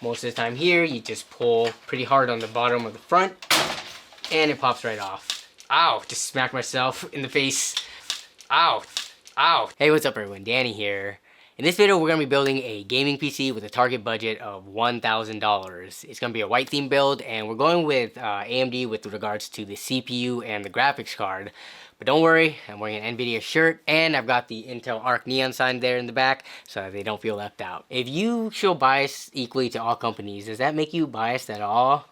Most of the time here, you just pull pretty hard on the bottom of the front and it pops right off. Ow, just smacked myself in the face. Ow, ow. Hey, what's up everyone, Danny here. In this video, we're going to be building a gaming PC with a target budget of $1,000. It's going to be a white theme build, and we're going with AMD with regards to the CPU and the graphics card. But don't worry, I'm wearing an NVIDIA shirt, and I've got the Intel Arc neon sign there in the back, so that they don't feel left out. If you show bias equally to all companies, does that make you biased at all?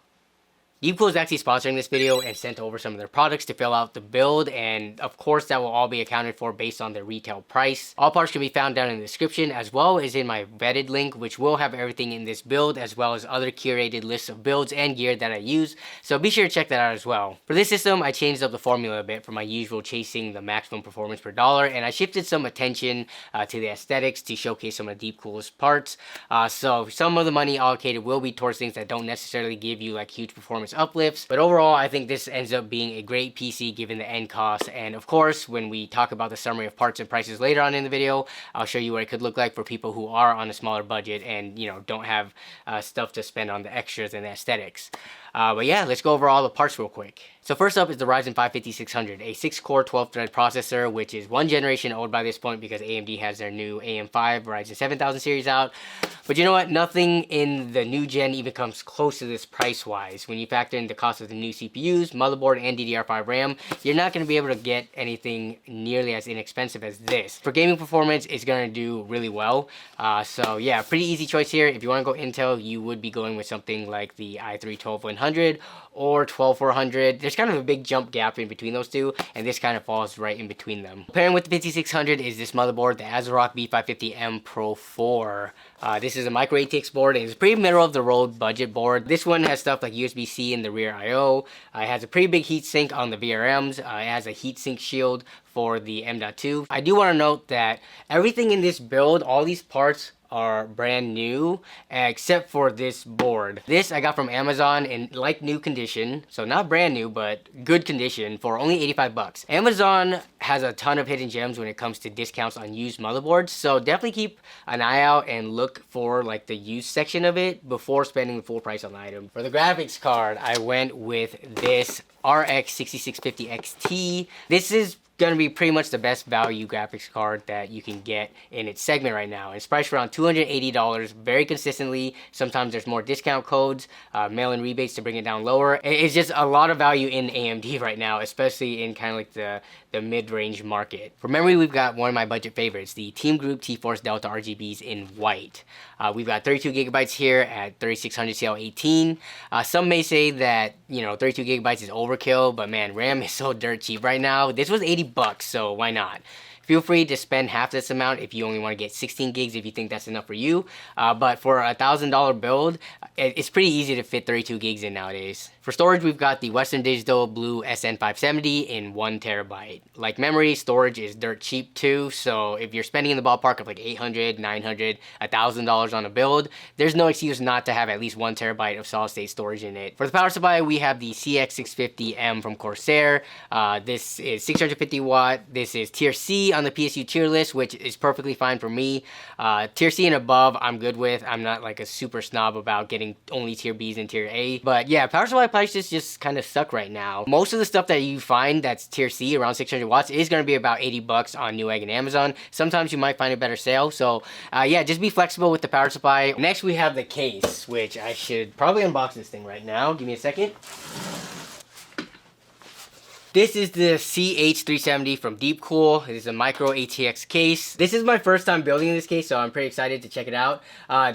Deepcool is actually sponsoring this video and sent over some of their products to fill out the build, and of course that will all be accounted for based on their retail price. All parts can be found down in the description as well as in my vetted link, which will have everything in this build as well as other curated lists of builds and gear that I use, so be sure to check that out as well. For this system, I changed up the formula a bit from my usual chasing the maximum performance per dollar, and I shifted some attention to the aesthetics to showcase some of Deepcool's parts. So some of the money allocated will be towards things that don't necessarily give you like huge performance uplifts, but overall I think this ends up being a great PC given the end cost. And of course, when we talk about the summary of parts and prices later on in the video, I'll show you what it could look like for people who are on a smaller budget and, you know, don't have stuff to spend on the extras and the aesthetics. But yeah, let's go over all the parts real quick. So first up is the Ryzen 5 5600, a 6-core 12-thread processor, which is one generation old by this point because AMD has their new AM5 Ryzen 7000 series out. But you know what? Nothing in the new gen even comes close to this price-wise. When you factor in the cost of the new CPUs, motherboard, and DDR5 RAM, you're not going to be able to get anything nearly as inexpensive as this. For gaming performance, it's going to do really well. So yeah, pretty easy choice here. If you want to go Intel, you would be going with something like the i3 12100 or 12400. There's kind of a big jump gap in between those two, and this kind of falls right in between them. Pairing with the 5600 is this motherboard, the ASRock B550M Pro 4. This is a micro ATX board, and it's a pretty middle of the road budget board. This one has stuff like USB-C in the rear I/O. It has a pretty big heatsink on the VRMs. It has a heatsink shield for the M.2. I do want to note that everything in this build, all these parts are brand new except for this board. This I got from Amazon in like new condition, so not brand new but good condition for only 85 bucks. Amazon has a ton of hidden gems when it comes to discounts on used motherboards, so definitely keep an eye out and look for like the used section of it before spending the full price on the item. For the graphics card, I went with this RX 6650 XT. This is gonna be pretty much the best value graphics card that you can get in its segment right now. It's priced around $280 very consistently. Sometimes there's more discount codes, mail-in rebates to bring it down lower. It's just a lot of value in AMD right now, especially in kind of like the mid-range market. For memory, we've got one of my budget favorites, the Team Group T-Force Delta RGBs in white. We've got 32 gigabytes here at 3600 CL18. Some may say that, you know, 32 gigabytes is overkill, but man, RAM is so dirt cheap right now. This was 80 bucks, so why not? Feel free to spend half this amount if you only want to get 16 gigs if you think that's enough for you. But for a $1,000 build, it's pretty easy to fit 32 gigs in nowadays. For storage, we've got the Western Digital Blue SN570 in 1 terabyte. Like memory, storage is dirt cheap too, so if you're spending in the ballpark of like $800, $900, $1,000 on a build, there's no excuse not to have at least 1 terabyte of solid state storage in it. For the power supply, we have the CX650M from Corsair. This is 650 watt. This is tier C on the PSU tier list, which is perfectly fine for me. Tier C and above, I'm good with. I'm not like a super snob about getting only tier Bs and tier A. But yeah, power supply prices just kind of suck right now. Most of the stuff that you find that's tier C around 600 watts is going to be about 80 bucks on Newegg and Amazon. Sometimes you might find a better sale. So yeah, just be flexible with the power supply. Next we have the case, which I should probably unbox this thing right now. Give me a second. This is the CH370 from Deepcool. It is a micro ATX case. This is my first time building this case, so I'm pretty excited to check it out.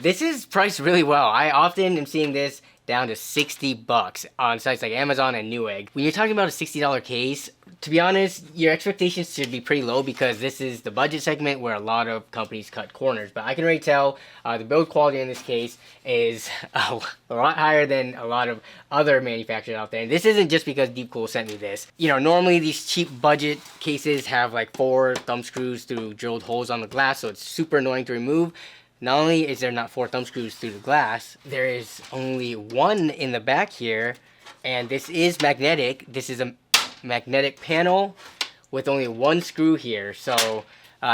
This is priced really well. I often am seeing this down to 60 bucks on sites like Amazon and Newegg. When you're talking about a $60 case, to be honest, your expectations should be pretty low because this is the budget segment where a lot of companies cut corners. But I can already tell the build quality in this case is a lot higher than a lot of other manufacturers out there. And this isn't just because Deepcool sent me this. You know, normally these cheap budget cases have like 4 thumb screws through drilled holes on the glass, so it's super annoying to remove. Not only is there not 4 thumb screws through the glass, there is only 1 in the back here, and this is magnetic. This is a magnetic panel with only 1 screw here. So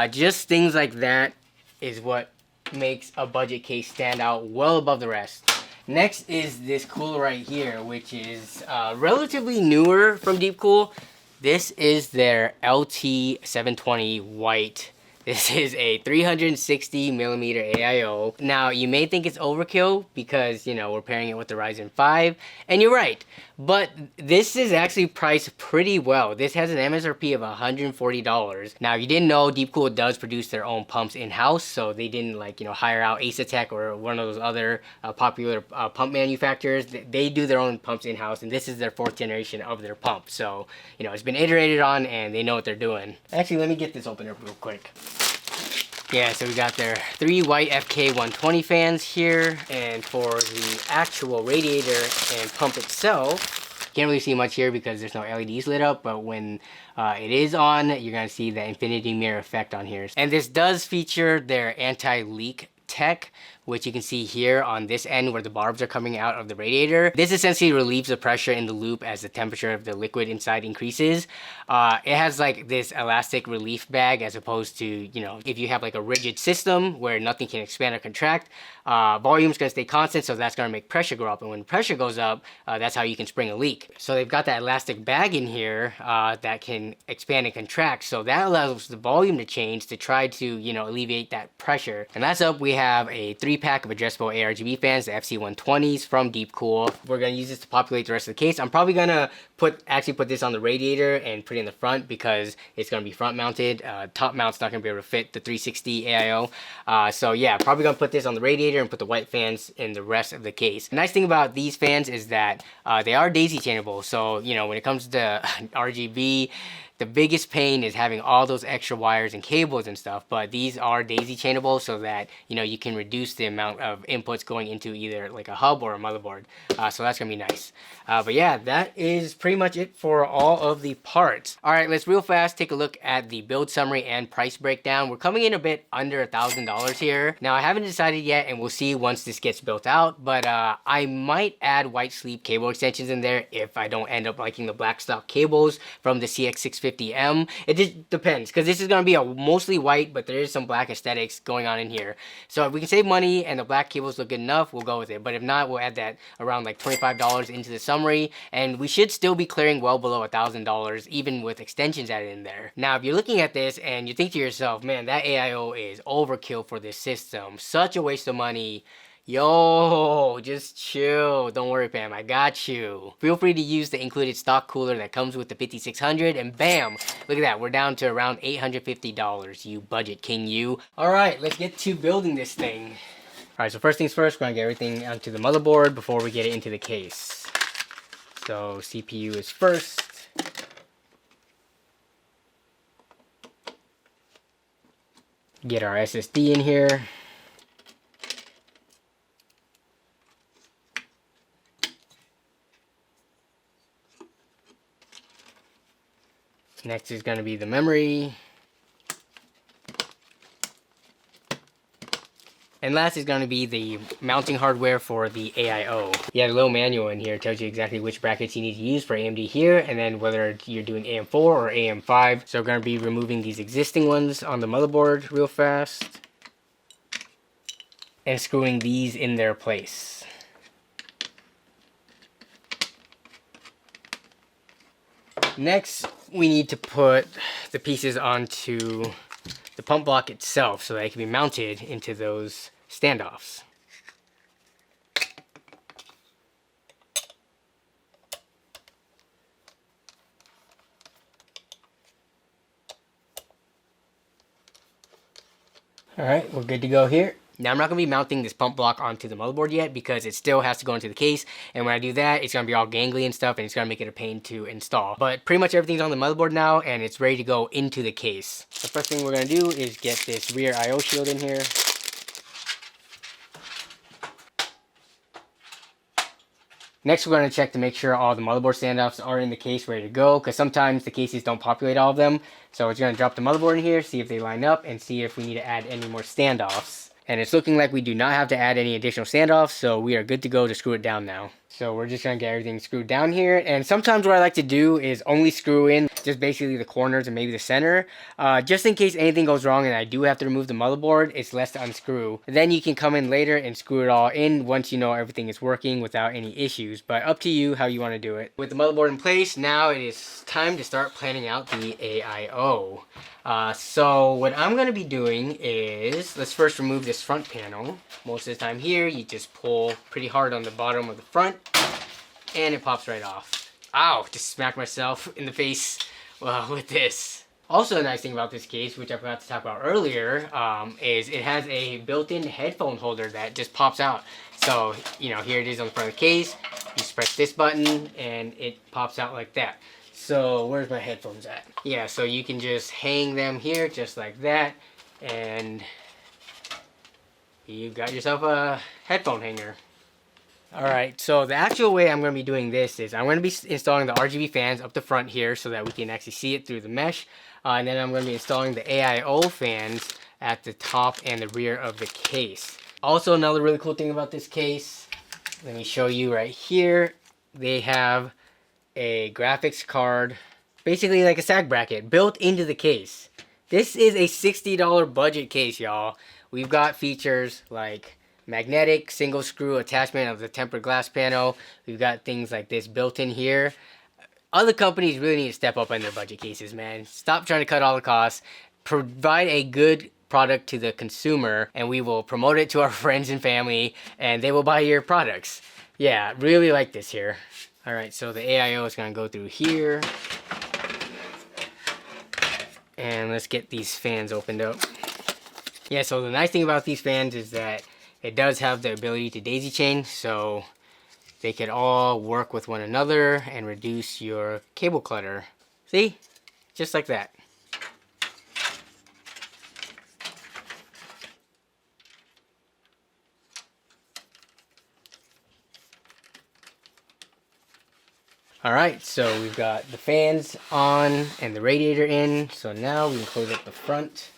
just things like that is what makes a budget case stand out well above the rest. Next is this cooler right here, which is relatively newer from Deepcool. This is their LT720 white. This is a 360 millimeter AIO. Now, you may think it's overkill because, you know, we're pairing it with the Ryzen 5, and you're right. But this is actually priced pretty well. This has an MSRP of $140. Now, you didn't know Deepcool does produce their own pumps in-house, so they didn't, like, you know, hire out Ace or one of those other popular pump manufacturers. They do their own pumps in-house, and this is their 4th generation of their pump. So, you know, it's been iterated on, and they know what they're doing. Actually, let me get this open up real quick. Yeah, so we got their 3 white FK120 fans here, and for the actual radiator and pump itself, can't really see much here because there's no LEDs lit up, but when it is on, you're gonna see the infinity mirror effect on here. And this does feature their anti-leak tech, which you can see here on this end where the barbs are coming out of the radiator. This essentially relieves the pressure in the loop as the temperature of the liquid inside increases. It has like this elastic relief bag as opposed to, you know, if you have like a rigid system where nothing can expand or contract, volume's gonna stay constant, so that's gonna make pressure go up. And when pressure goes up, that's how you can spring a leak. So they've got that elastic bag in here that can expand and contract. So that allows the volume to change to try to, you know, alleviate that pressure. And last up, we have a 3-pack of addressable ARGB fans, the FC120s from Deepcool. We're gonna use this to populate the rest of the case. I'm probably gonna actually put this on the radiator and put it in the front because it's gonna be front mounted. Top mount's not gonna be able to fit the 360 AIO. So yeah, probably gonna put this on the radiator and put the white fans in the rest of the case. The nice thing about these fans is that they are daisy chainable. So, you know, when it comes to RGB, the biggest pain is having all those extra wires and cables and stuff, but these are daisy chainable so that, you know, you can reduce the amount of inputs going into either like a hub or a motherboard. So that's gonna be nice. But yeah, that is pretty much it for all of the parts. All right, let's real fast take a look at the build summary and price breakdown. We're coming in a bit under $1,000 here. Now, I haven't decided yet, and we'll see once this gets built out, but I might add white sleeve cable extensions in there if I don't end up liking the black stock cables from the CX650M. It just depends, because this is going to be a mostly white, but there is some black aesthetics going on in here. So if we can save money and the black cables look good enough, we'll go with it. But if not, we'll add that around like $25 into the summary, and we should still be clearing well below $1,000 even with extensions added in there. Now, if you're looking at this and you think to yourself, man, that AIO is overkill for this system, such a waste of money, yo, just chill. Don't worry, fam, I got you. Feel free to use the included stock cooler that comes with the 5600, and bam, look at that, we're down to around $850, you budget king, you. All right, let's get to building this thing. All right, so first things first, we're gonna get everything onto the motherboard before we get it into the case. So CPU is first. Get our SSD in here. Next is going to be the memory. And last is going to be the mounting hardware for the AIO. Yeah, the little manual in here tells you exactly which brackets you need to use for AMD here, and then whether you're doing AM4 or AM5. So we're going to be removing these existing ones on the motherboard real fast, and screwing these in their place. Next, we need to put the pieces onto the pump block itself so that it can be mounted into those standoffs. Alright, we're good to go here. Now, I'm not going to be mounting this pump block onto the motherboard yet because it still has to go into the case, and when I do that, it's going to be all gangly and stuff, and it's going to make it a pain to install. But pretty much everything's on the motherboard now, and it's ready to go into the case. The first thing we're going to do is get this rear I/O shield in here. Next, we're going to check to make sure all the motherboard standoffs are in the case ready to go, because sometimes the cases don't populate all of them. So we're going to drop the motherboard in here, see if they line up, and see if we need to add any more standoffs. And it's looking like we do not have to add any additional standoffs, so we are good to go to screw it down now. So we're just gonna get everything screwed down here. And sometimes what I like to do is only screw in just basically the corners and maybe the center. Just in case anything goes wrong and I do have to remove the motherboard, it's less to unscrew. Then you can come in later and screw it all in once you know everything is working without any issues. But up to you how you wanna do it. With the motherboard in place, now it is time to start planning out the AIO. So what I'm going to be doing is, let's first remove this front panel. Most of the time here, you just pull pretty hard on the bottom of the front, and it pops right off. Ow, just smacked myself in the face with this. Also a nice thing about this case, which I forgot to talk about earlier, is it has a built-in headphone holder that just pops out. So, you know, here it is on the front of the case. You just press this button, and it pops out like that. So where's my headphones at? Yeah, so you can just hang them here just like that, and you've got yourself a headphone hanger. Alright, so the actual way I'm going to be doing this is I'm going to be installing the RGB fans up the front here so that we can actually see it through the mesh. And then I'm going to be installing the AIO fans at the top and the rear of the case. Also, another really cool thing about this case, let me show you right here. They have a graphics card, basically like a SAG bracket, built into the case. This is a $60 budget case, y'all. We've got features like magnetic single screw attachment of the tempered glass panel. We've got things like this built in here. Other companies really need to step up on their budget cases, man. Stop trying to cut all the costs. Provide a good product to the consumer, and we will promote it to our friends and family, and they will buy your products. Yeah, really like this here. Alright, so the AIO is going to go through here. And let's get these fans opened up. Yeah, so the nice thing about these fans is that it does have the ability to daisy chain, so they could all work with one another and reduce your cable clutter. See? Just like that. Alright, so we've got the fans on and the radiator in. So now we can close up the front.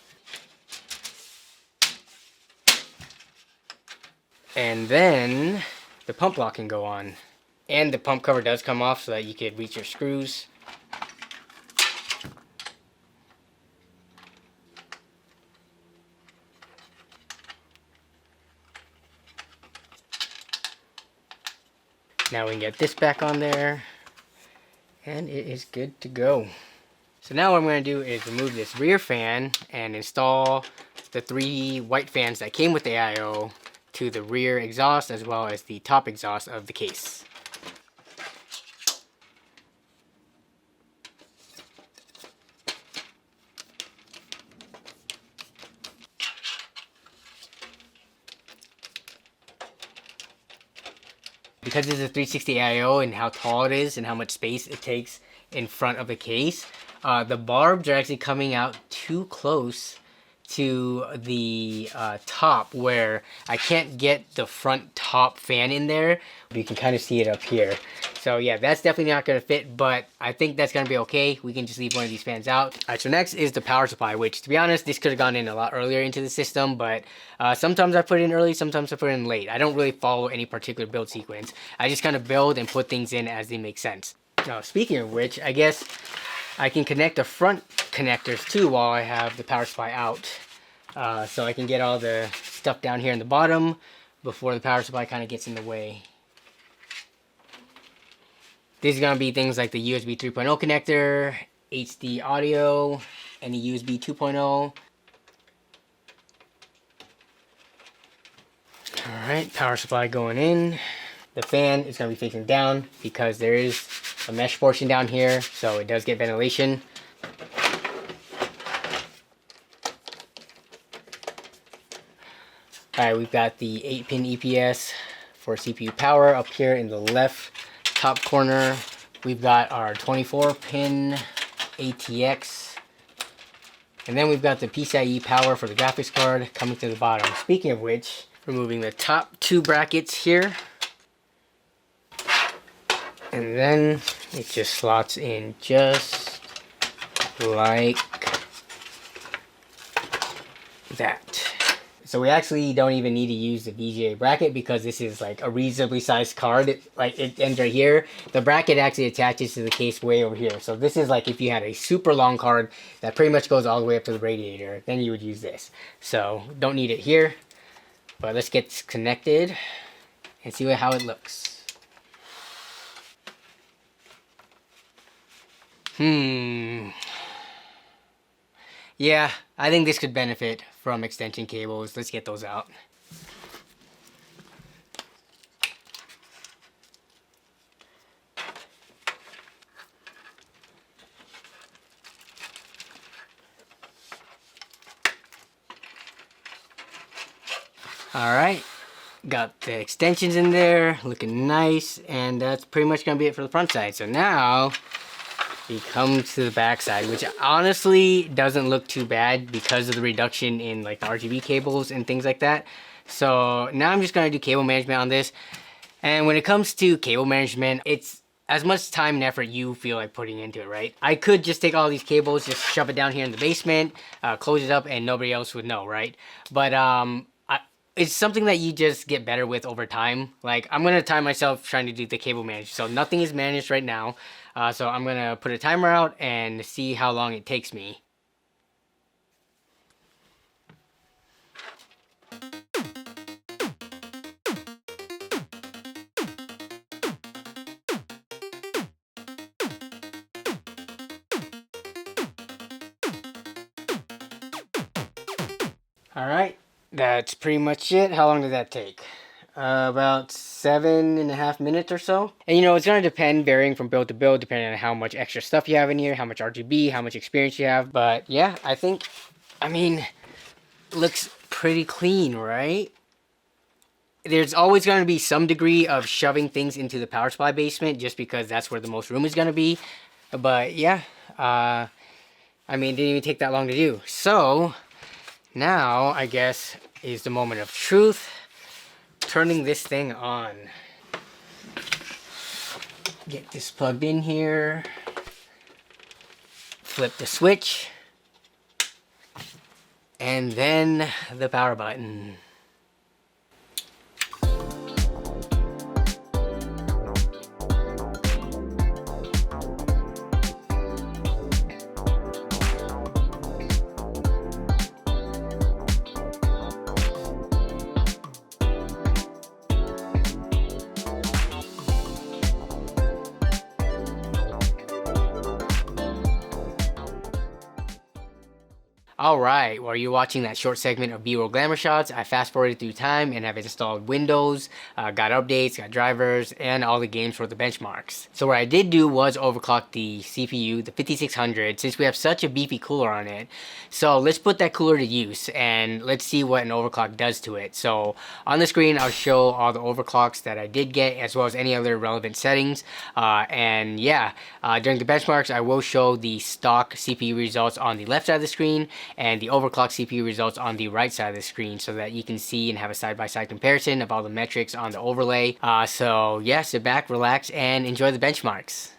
And then the pump lock can go on. And the pump cover does come off so that you could reach your screws. Now we can get this back on there. And it is good to go. So now what I'm going to do is remove this rear fan and install the 3 white fans that came with the AIO to the rear exhaust as well as the top exhaust of the case. Because it's a 360 AIO and how tall it is and how much space it takes in front of the case, the barbs are actually coming out too close to the top where I can't get the front top fan in there. You can kind of see it up here. So yeah, that's definitely not going to fit, but I think that's going to be okay. We can just leave one of these fans out. Alright, so next is the power supply, which to be honest, this could have gone in a lot earlier into the system, but sometimes I put it in early, sometimes I put it in late. I don't really follow any particular build sequence. I just kind of build and put things in as they make sense. Now, speaking of which, I guess I can connect the front connectors too while I have the power supply out. So I can get all the stuff down here in the bottom before the power supply kind of gets in the way. These are going to be things like the USB 3.0 connector, HD audio, and the USB 2.0. Alright, power supply going in. The fan is going to be facing down because there is a mesh portion down here, so it does get ventilation. Alright, we've got the 8-pin EPS for CPU power up here in the left top corner. We've got our 24-pin ATX. And then we've got the PCIe power for the graphics card coming to the bottom. Speaking of which, removing the top 2 brackets here. And then it just slots in just like that. So we actually don't even need to use the VGA bracket because this is like a reasonably sized card. It ends right here. The bracket actually attaches to the case way over here. So this is like if you had a super long card that pretty much goes all the way up to the radiator, then you would use this. So don't need it here. But let's get connected and see how it looks. Yeah, I think this could benefit from extension cables. Let's get those out. Alright, got the extensions in there, looking nice, and that's pretty much going to be it for the front side. So now we come to the back side, which honestly doesn't look too bad because of the reduction in like the RGB cables and things like that. So now I'm just going to do cable management on this. And when it comes to cable management, it's as much time and effort you feel like putting into it, right? I could just take all these cables, just shove it down here in the basement, close it up, and nobody else would know, right? But it's something that you just get better with over time. Like, I'm gonna time myself trying to do the cable manage. So nothing is managed right now. So I'm gonna put a timer out and see how long it takes me. All right. That's pretty much it. How long did that take? About 7.5 minutes or so. And you know, it's going to depend, varying from build to build, depending on how much extra stuff you have in here, how much RGB, how much experience you have. But yeah, I mean, looks pretty clean, right? There's always going to be some degree of shoving things into the power supply basement just because that's where the most room is going to be. But yeah, I mean, it didn't even take that long to do. So now, I guess, is the moment of truth. Turning this thing on. Get this plugged in here. Flip the switch. And then the power button. Alright, while you're watching that short segment of B-roll glamour shots, I fast forwarded through time and have installed Windows, got updates, got drivers, and all the games for the benchmarks. So what I did do was overclock the CPU, the 5600, since we have such a beefy cooler on it. So let's put that cooler to use and let's see what an overclock does to it. So on the screen, I'll show all the overclocks that I did get as well as any other relevant settings. And yeah, during the benchmarks, I will show the stock CPU results on the left side of the screen and the overclock CPU results on the right side of the screen so that you can see and have a side-by-side comparison of all the metrics on the overlay. So yeah, sit back, relax, and enjoy the benchmarks.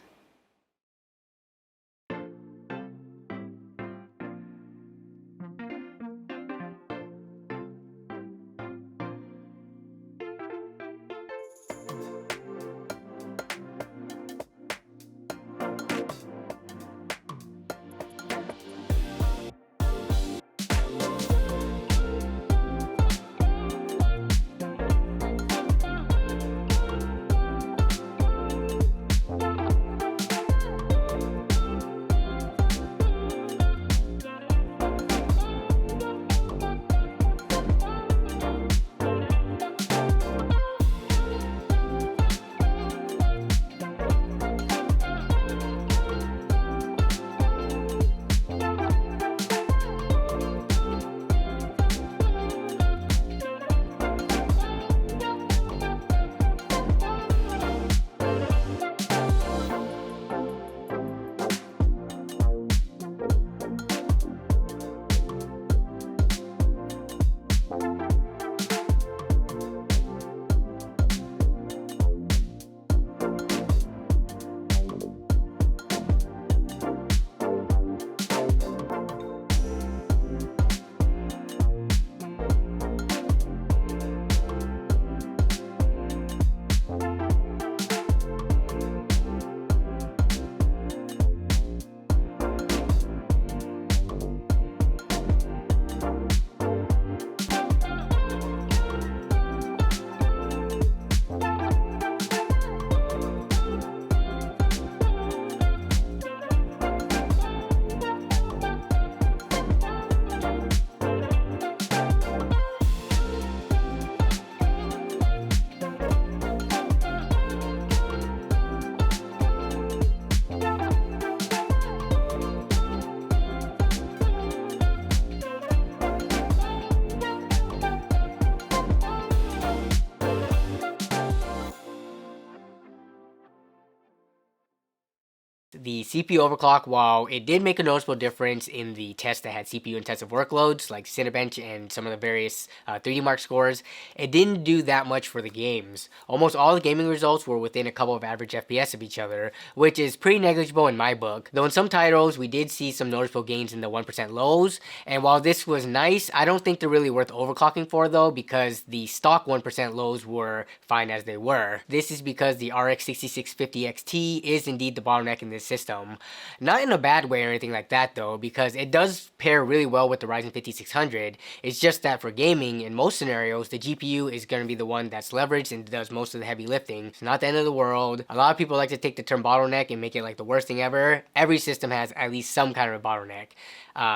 The CPU overclock, while it did make a noticeable difference in the tests that had CPU intensive workloads like Cinebench and some of the various 3D Mark scores, it didn't do that much for the games. Almost all the gaming results were within a couple of average FPS of each other, which is pretty negligible in my book. Though in some titles, we did see some noticeable gains in the 1% lows, and while this was nice, I don't think they're really worth overclocking for though, because the stock 1% lows were fine as they were. This is because the RX 6650 XT is indeed the bottleneck in this system. Not in a bad way or anything like that though, because it does pair really well with the Ryzen 5600. It's just that for gaming, in most scenarios, the GPU is going to be the one that's leveraged and does most of the heavy lifting. It's not the end of the world. A lot of people like to take the term bottleneck and make it like the worst thing ever. Every system has at least some kind of a bottleneck.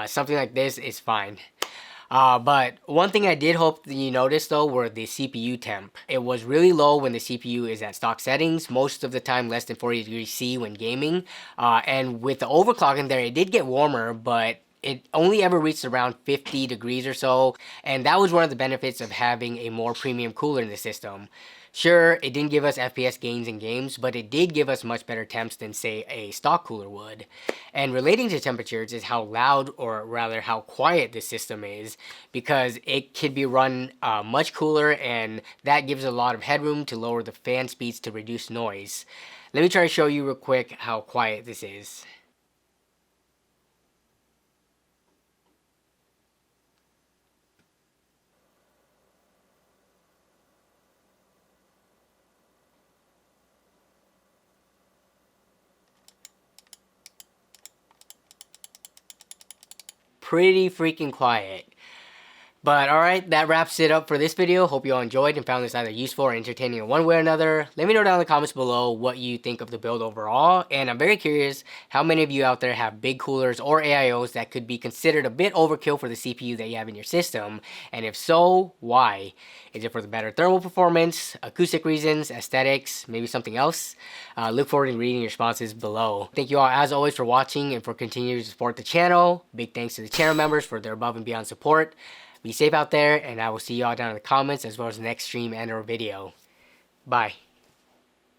Something like this is fine. But one thing I did hope that you noticed though were the CPU temp. It was really low when the CPU is at stock settings, most of the time less than 40 degrees C when gaming. And with the overclocking there, it did get warmer, but it only ever reached around 50 degrees or so, and that was one of the benefits of having a more premium cooler in the system. Sure, it didn't give us FPS gains in games, but it did give us much better temps than, say, a stock cooler would. And relating to temperatures is how loud, or rather how quiet this system is, because it can be run much cooler, and that gives a lot of headroom to lower the fan speeds to reduce noise. Let me try to show you real quick how quiet this is. Pretty freaking quiet. But alright, that wraps it up for this video. Hope you all enjoyed and found this either useful or entertaining in one way or another. Let me know down in the comments below what you think of the build overall. And I'm very curious how many of you out there have big coolers or AIOs that could be considered a bit overkill for the CPU that you have in your system. And if so, why? Is it for the better thermal performance, acoustic reasons, aesthetics, maybe something else? Look forward to reading your responses below. Thank you all as always for watching and for continuing to support the channel. Big thanks to the channel members for their above and beyond support. Be safe out there, and I will see you all down in the comments as well as the next stream and or video. Bye.